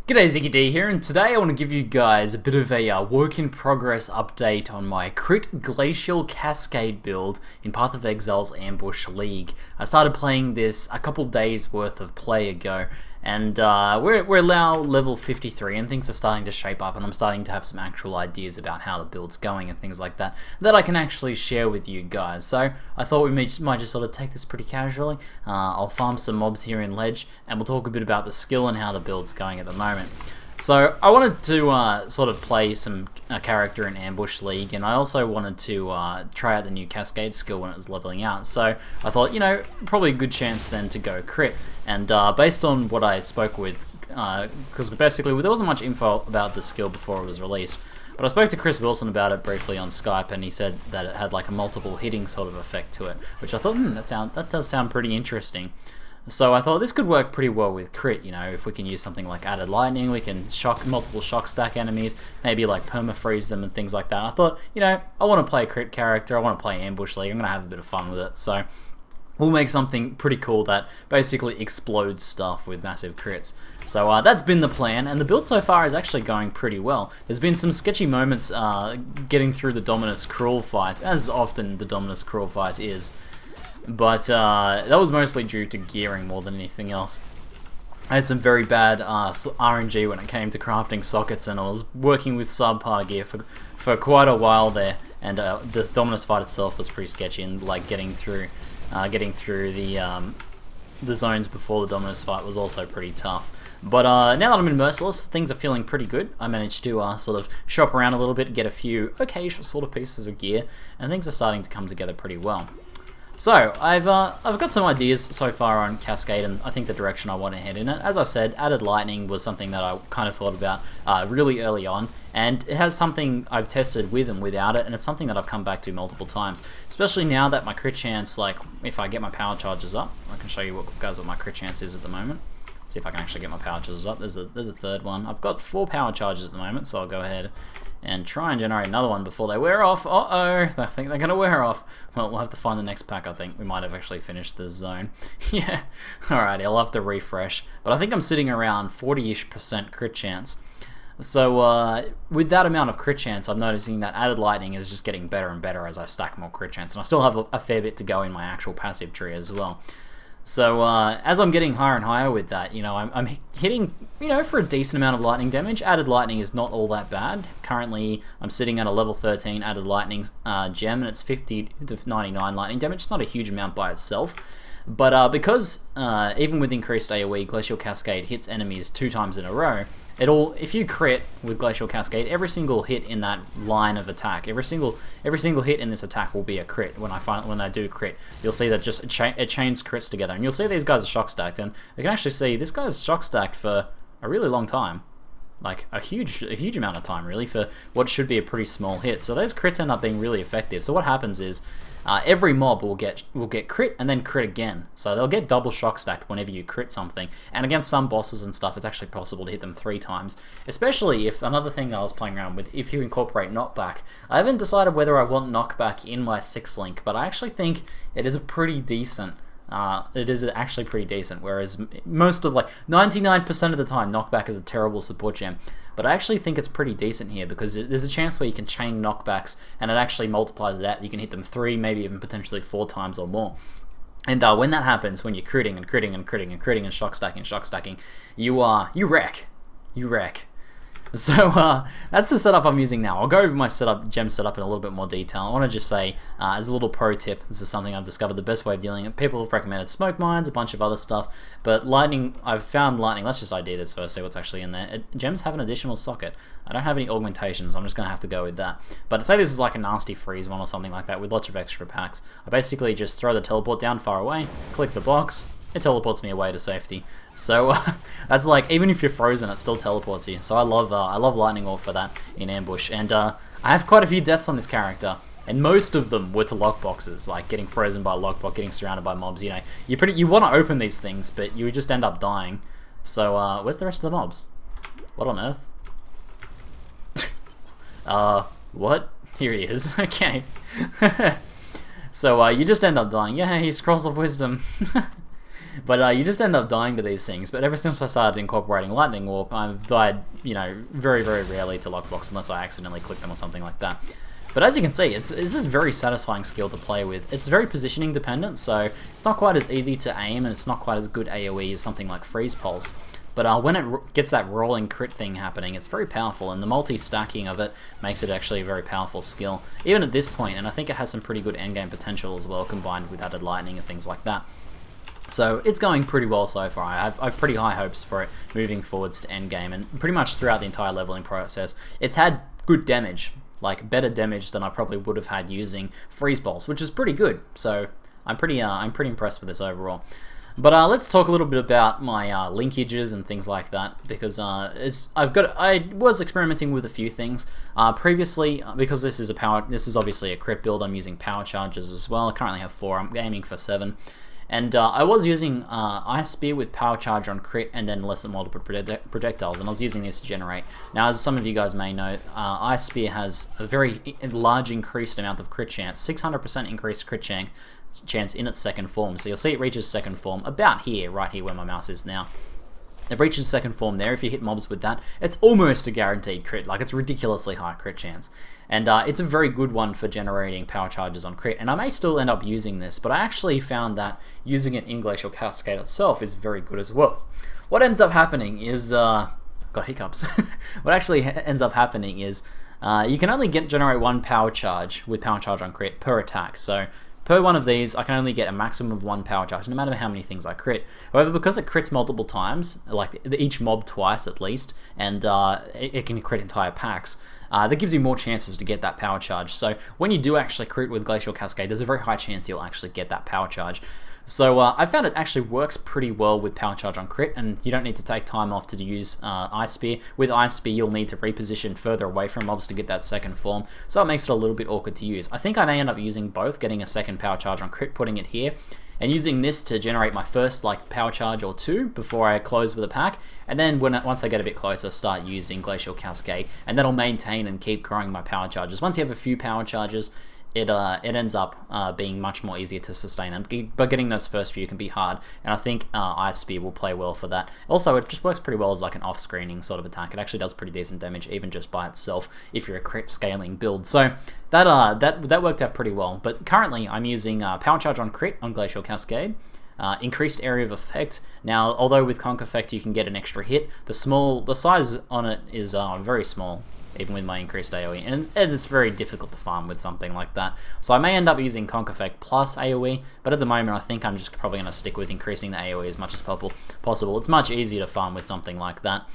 G'day, ZiggyD here, and today I want to give you guys a bit of a work-in-progress update on my Crit Glacial Cascade build in Path of Exile's Ambush League. I started playing this a couple days worth of play ago, and we're now level 53, and things are starting to shape up, and I'm starting to have some actual ideas about how the build's going and things like that I can actually share with you guys. So I thought we might just sort of take this pretty casually. I'll farm some mobs here in Ledge, and we'll talk a bit about the skill and how the build's going at the moment. So I wanted to sort of play some character in Ambush League, and I also wanted to try out the new Cascade skill when it was leveling out. So I thought, you know, probably a good chance then to go crit. And based on what I spoke with, because basically there wasn't much info about the skill before it was released, but I spoke to Chris Wilson about it briefly on Skype, and he said that it had like a multiple hitting sort of effect to it, which I thought, that does sound pretty interesting. So I thought this could work pretty well with crit, you know, if we can use something like added lightning, we can multiple shock stack enemies, maybe like perma-freeze them and things like that. I thought, you know, I want to play a crit character, I want to play Ambush League, I'm going to have a bit of fun with it, so we'll make something pretty cool that basically explodes stuff with massive crits. So that's been the plan, and the build so far is actually going pretty well. There's been some sketchy moments getting through the Dominus Cruel fight, as often the Dominus Cruel fight is. But that was mostly due to gearing more than anything else. I had some very bad RNG when it came to crafting sockets, and I was working with subpar gear for quite a while there. And this Dominus fight itself was pretty sketchy, and like getting through the zones before the Dominus fight was also pretty tough. But now that I'm in Merciless, things are feeling pretty good. I managed to sort of shop around a little bit, get a few occasional sort of pieces of gear, and things are starting to come together pretty well. So, I've got some ideas so far on Cascade, and I think the direction I want to head in it. As I said, added lightning was something that I kind of thought about really early on, and it has something I've tested with and without it, and it's something that I've come back to multiple times. Especially now that my crit chance, like, if I get my power charges up, I can show you what my crit chance is at the moment. Let's see if I can actually get my power charges up. There's a third one. I've got 4 power charges at the moment, so I'll go ahead and try and generate another one before they wear off. Uh-oh, I think they're going to wear off. Well, we'll have to find the next pack, I think. We might have actually finished this zone. Yeah, alrighty, I'll have to refresh. But I think I'm sitting around 40-ish% crit chance. So with that amount of crit chance, I'm noticing that added lightning is just getting better and better as I stack more crit chance. And I still have a fair bit to go in my actual passive tree as well. So as I'm getting higher and higher with that, you know, I'm hitting, you know, for a decent amount of lightning damage. Added lightning is not all that bad. Currently, I'm sitting at a level 13 added lightning gem, and it's 50 to 99 lightning damage. It's not a huge amount by itself. But because even with increased AoE, Glacial Cascade hits enemies 2 times in a row, if you crit with Glacial Cascade, every single hit in that line of attack, every single hit in this attack will be a crit. When I do crit, you'll see that just it chains crits together, and you'll see these guys are shock stacked, and you can actually see this guy's shock stacked for a really long time, like a huge amount of time really for what should be a pretty small hit. So those crits end up being really effective. So what happens is every mob will get crit and then crit again. So they'll get double shock stacked whenever you crit something. And against some bosses and stuff, it's actually possible to hit them 3 times. Especially if, another thing that I was playing around with, if you incorporate knockback. I haven't decided whether I want knockback in my 6th link, but I actually think it is a pretty decent. It is actually pretty decent, whereas most of, like, 99% of the time, knockback is a terrible support gem. But I actually think it's pretty decent here, because there's a chance where you can chain knockbacks, and it actually multiplies it out. You can hit them 3, maybe even potentially 4 times or more. And when that happens, when you're critting and critting and critting and critting and shock stacking, you wreck. You wreck. So that's the setup I'm using now. I'll go over my gem setup in a little bit more detail. I want to just say, as a little pro tip, this is something I've discovered the best way of dealing with. People have recommended smoke mines, a bunch of other stuff, but lightning, I've found lightning. Let's just ID this first, see what's actually in there. Gems have an additional socket. I don't have any augmentations, I'm just going to have to go with that. But say this is like a nasty freeze one or something like that with lots of extra packs. I basically just throw the teleport down far away, click the box, it teleports me away to safety. So that's like, even if you're frozen, it still teleports you. So I love lightning orb for that in ambush, and I have quite a few deaths on this character, and most of them were to lockboxes, like getting frozen by a lockbox, getting surrounded by mobs. You know, you want to open these things, but you just end up dying. So where's the rest of the mobs? What on earth? What? Here he is. Okay. So you just end up dying. Yeah, he scrolls of wisdom. But you just end up dying to these things. But ever since I started incorporating Lightning Warp, I've died, you know, very, very rarely to lockbox unless I accidentally click them or something like that. But as you can see, this is a very satisfying skill to play with. It's very positioning dependent, so it's not quite as easy to aim, and it's not quite as good AoE as something like Freeze Pulse. But when it gets that rolling crit thing happening, it's very powerful, and the multi-stacking of it makes it actually a very powerful skill, even at this point, and I think it has some pretty good endgame potential as well, combined with added lightning and things like that. So it's going pretty well so far. I have pretty high hopes for it moving forwards to endgame, and pretty much throughout the entire leveling process, it's had good damage, like better damage than I probably would have had using Freeze Pulse, which is pretty good. So I'm pretty impressed with this overall. But let's talk a little bit about my linkages and things like that, because I was experimenting with a few things previously, because this is obviously a crit build. I'm using power charges as well. I currently have 4. I'm aiming for 7. And I was using Ice Spear with power charge on crit and then less than multiple projectiles, and I was using this to generate. Now, as some of you guys may know, Ice Spear has a very large increased amount of crit chance, 600% increased crit chance in its second form. So you'll see it reaches second form about here, right here where my mouse is now. It reaches second form there. If you hit mobs with that, it's almost a guaranteed crit. Like, it's ridiculously high crit chance. And it's a very good one for generating power charges on crit. And I may still end up using this, but I actually found that using it in Glacial Cascade itself is very good as well. What ends up happening is... got hiccups. What actually ends up happening is you can only generate 1 power charge with power charge on crit per attack. So per one of these, I can only get a maximum of 1 power charge, no matter how many things I crit. However, because it crits multiple times, like each mob twice at least, and it can crit entire packs, that gives you more chances to get that power charge. So when you do actually crit with Glacial Cascade, there's a very high chance you'll actually get that power charge. So I found it actually works pretty well with power charge on crit, and you don't need to take time off to use Ice Spear. With Ice Spear, you'll need to reposition further away from mobs to get that second form, so it makes it a little bit awkward to use. I think I may end up using both, getting a second power charge on crit, putting it here, and using this to generate my first power charge or 2 before I close with a pack, and then once I get a bit closer, start using Glacial Cascade, and that'll maintain and keep growing my power charges. Once you have a few power charges, it ends up being much more easier to sustain them, but getting those first few can be hard, and I think Ice Spear will play well for that. Also, it just works pretty well as like an off-screening sort of attack. It actually does pretty decent damage, even just by itself, if you're a crit scaling build. So that worked out pretty well. But currently, I'm using Power Charge on crit on Glacial Cascade, increased area of effect. Now, although with Conk Effect you can get an extra hit, the size on it is very small, even with my increased AoE, and it's very difficult to farm with something like that. So I may end up using Conk Effect plus AoE, but at the moment I think I'm just probably going to stick with increasing the AoE as much as possible. It's much easier to farm with something like that.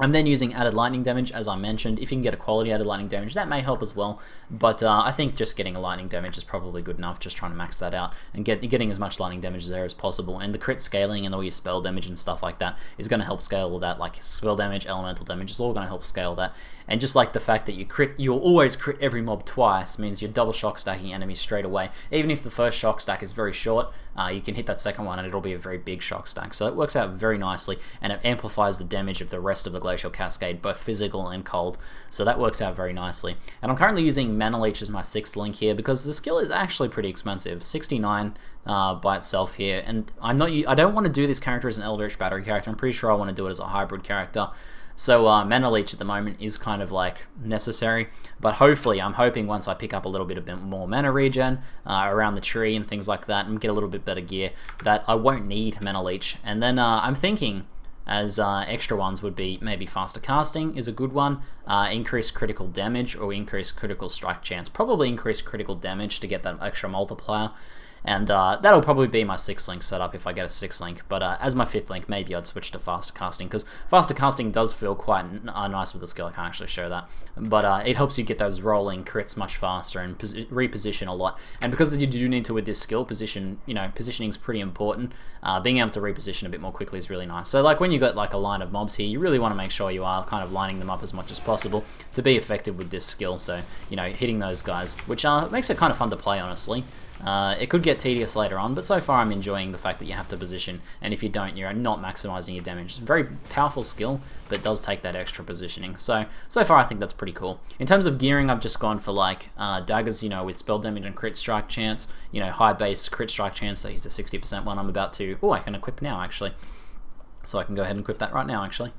I'm then using added lightning damage, as I mentioned. If you can get a quality added lightning damage, that may help as well. But I think just getting a lightning damage is probably good enough, just trying to max that out and getting as much lightning damage there as possible. And the crit scaling and all your spell damage and stuff like that is going to help scale all that. Like spell damage, elemental damage, is all going to help scale that. And just like the fact that you'll always crit every mob twice means you're double shock stacking enemies straight away. Even if the first shock stack is very short, you can hit that second one and it'll be a very big shock stack. So it works out very nicely, and it amplifies the damage of the rest of the Glacial Cascade, both physical and cold. So that works out very nicely. And I'm currently using Mana Leech as my 6th link here because the skill is actually pretty expensive, 69 by itself here. And I don't want to do this character as an Eldritch Battery character. I'm pretty sure I want to do it as a hybrid character. So Mana Leech at the moment is kind of like necessary, but hopefully I'm hoping once I pick up a little bit more mana regen around the tree and things like that and get a little bit better gear, that I won't need Mana Leech. And then I'm thinking as extra ones would be maybe faster casting is a good one, increased critical damage or increased critical strike chance, probably increased critical damage to get that extra multiplier. And that'll probably be my 6th link setup if I get a 6th link, but as my 5th link, maybe I'd switch to faster casting, because faster casting does feel quite nice with the skill. I can't actually show that, but it helps you get those rolling crits much faster and reposition a lot. And because you do need to with this skill, positioning's pretty important. Being able to reposition a bit more quickly is really nice. So like when you got like a line of mobs here, you really want to make sure you are kind of lining them up as much as possible to be effective with this skill. So hitting those guys, which makes it kind of fun to play, honestly. It could get tedious later on, but so far I'm enjoying the fact that you have to position, and if you don't, you're not maximizing your damage. It's a very powerful skill, but it does take that extra positioning. So far I think that's pretty cool. In terms of gearing, I've just gone for like daggers, you know, with spell damage and crit strike chance, you know, high base crit strike chance, so he's a 60% one I'm about to, I can equip now actually. So I can go ahead and equip that right now actually.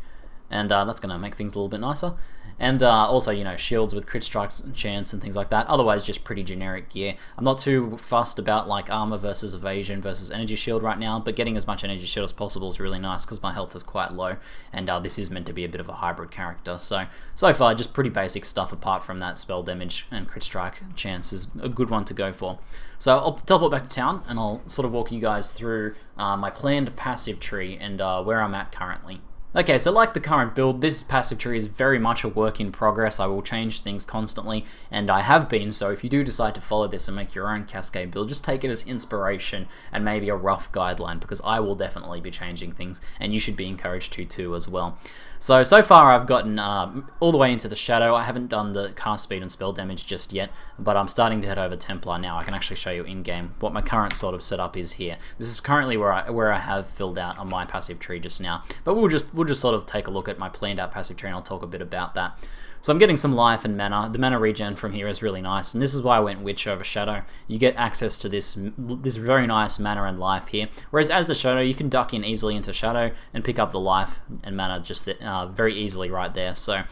And that's going to make things a little bit nicer. And also, you know, shields with crit strike chance and things like that. Otherwise, just pretty generic gear. I'm not too fussed about like armor versus evasion versus energy shield right now, but getting as much energy shield as possible is really nice because my health is quite low, and this is meant to be a bit of a hybrid character. So far, just pretty basic stuff apart from that spell damage and crit strike chance is a good one to go for. So I'll teleport back to town, and I'll sort of walk you guys through my planned passive tree and where I'm at currently. Okay, so like the current build, this passive tree is very much a work in progress. I will change things constantly, and I have been, so if you do decide to follow this and make your own Cascade build, just take it as inspiration and maybe a rough guideline, because I will definitely be changing things, and you should be encouraged to too as well. So far I've gotten all the way into the Shadow. I haven't done the cast speed and spell damage just yet, but I'm starting to head over Templar now. I can actually show you in-game what my current sort of setup is here. This is currently where I have filled out on my passive tree just now, but we'll just sort of take a look at my planned out passive tree, and I'll talk a bit about that. So I'm getting some life and mana. The mana regen from here is really nice, and this is why I went Witch over Shadow. You get access to this very nice mana and life here, whereas as the Shadow, you can duck in easily into Shadow and pick up the life and mana just very easily right there. So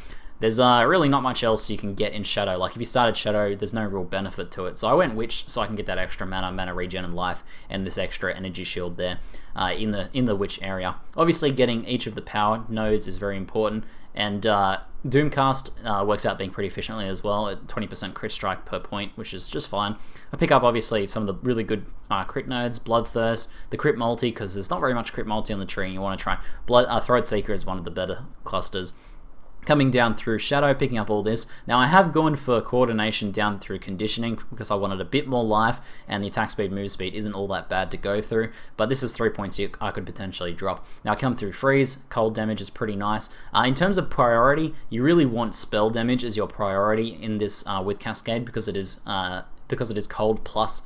there's really not much else you can get in Shadow. Like if you started Shadow, there's no real benefit to it. So I went Witch so I can get that extra mana regen and life, and this extra energy shield there in the Witch area. Obviously getting each of the power nodes is very important, and Doomcast works out being pretty efficiently as well at 20% crit strike per point, which is just fine. I pick up obviously some of the really good crit nodes, Bloodthirst, the crit multi, because there's not very much crit multi on the tree, and you want to try Throat Seeker is one of the better clusters. Coming down through Shadow, picking up all this. Now I have gone for coordination down through conditioning because I wanted a bit more life, and the attack speed, move speed isn't all that bad to go through, but this is 3 points I could potentially drop. Now I come through Freeze, cold damage is pretty nice. In terms of priority, you really want spell damage as your priority in this with Cascade, because it is cold plus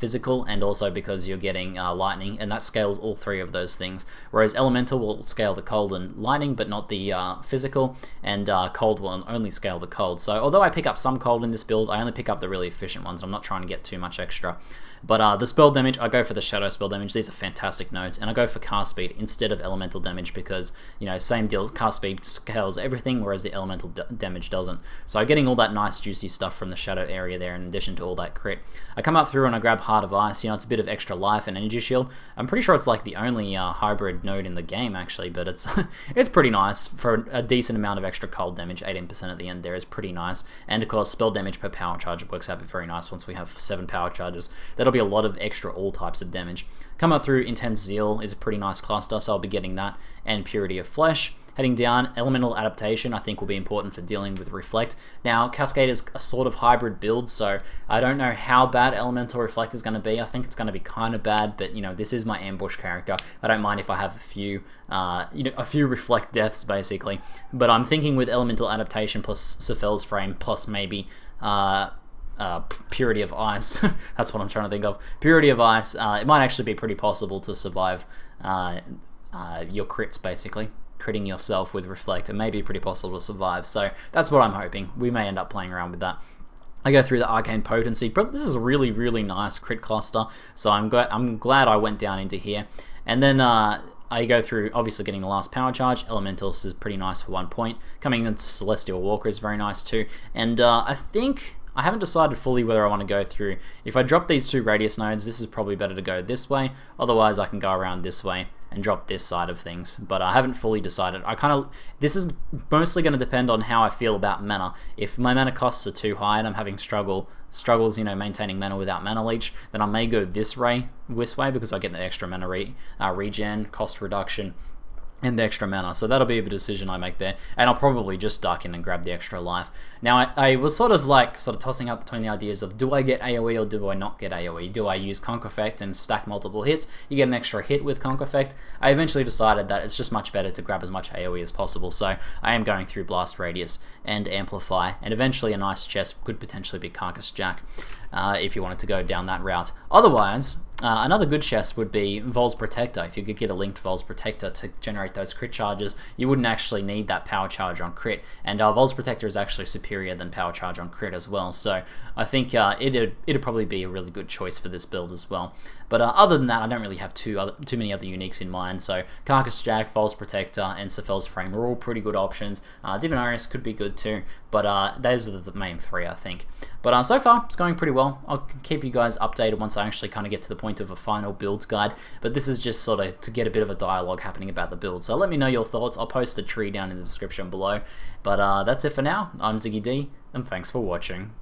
physical, and also because you're getting lightning, and that scales all three of those things, whereas elemental will scale the cold and lightning but not the physical, and cold will only scale the cold. So although I pick up some cold in this build, I only pick up the really efficient ones. I'm not trying to get too much extra. But the spell damage, I go for the Shadow spell damage. These are fantastic nodes, and I go for cast speed instead of elemental damage because, you know, same deal, cast speed scales everything, whereas the elemental damage doesn't. So getting all that nice juicy stuff from the Shadow area there in addition to all that crit. I come up through and I grab Heart of Ice. You know, it's a bit of extra life and energy shield. I'm pretty sure it's like the only hybrid node in the game actually, but it's it's pretty nice for a decent amount of extra cold damage. 18% at the end there is pretty nice, and of course spell damage per power charge works out very nice once we have 7 power charges. That'll be a lot of extra all types of damage. Come up through Intense Zeal is a pretty nice cluster, so I'll be getting that, and Purity of Flesh. Heading down, Elemental Adaptation I think will be important for dealing with Reflect. Now, Cascade is a sort of hybrid build, so I don't know how bad Elemental Reflect is going to be. I think it's going to be kind of bad, but you know, this is my ambush character. I don't mind if I have a few Reflect deaths basically, but I'm thinking with Elemental Adaptation plus Sephel's Frame plus maybe Purity of Ice. That's what I'm trying to think of. Purity of Ice. It might actually be pretty possible to survive your crits, basically. Critting yourself with Reflect. It may be pretty possible to survive. So that's what I'm hoping. We may end up playing around with that. I go through the Arcane Potency. But this is a really, really nice crit cluster. So I'm glad I went down into here. And then I go through, obviously getting the last power charge. Elementals is pretty nice for 1 point. Coming into Celestial Walker is very nice too. And I think I haven't decided fully whether I want to go through. If I drop these 2 radius nodes, this is probably better to go this way. Otherwise, I can go around this way and drop this side of things. But I haven't fully decided. This is mostly going to depend on how I feel about mana. If my mana costs are too high and I'm having struggles, you know, maintaining mana without mana leech, then I may go this way because I get the extra mana regen, cost reduction, and the extra mana. So that'll be a decision I make there, and I'll probably just duck in and grab the extra life. Now I was sort of tossing up between the ideas of, do I get AoE or do I not get AoE? Do I use Conk Effect and stack multiple hits? You get an extra hit with Conk Effect. I eventually decided that it's just much better to grab as much AoE as possible, so I am going through Blast Radius and Amplify, and eventually a nice chest could potentially be Carcass Jack. if you wanted to go down that route. Otherwise, another good chest would be Vol's Protector. If you could get a linked Vol's Protector to generate those crit charges, you wouldn't actually need that power charge on crit. And Vol's Protector is actually superior than power charge on crit as well. So I think it'd probably be a really good choice for this build as well. But other than that, I don't really have too many other uniques in mind. So Carcass Jack, Vol's Protector, and Sephel's Frame are all pretty good options. Divinarius could be good too, but those are the main three, I think. But so far, it's going pretty well. I'll keep you guys updated once I actually kind of get to the point of a final build guide. But this is just sort of to get a bit of a dialogue happening about the build. So let me know your thoughts. I'll post the tree down in the description below. But that's it for now. I'm ZiggyD, and thanks for watching.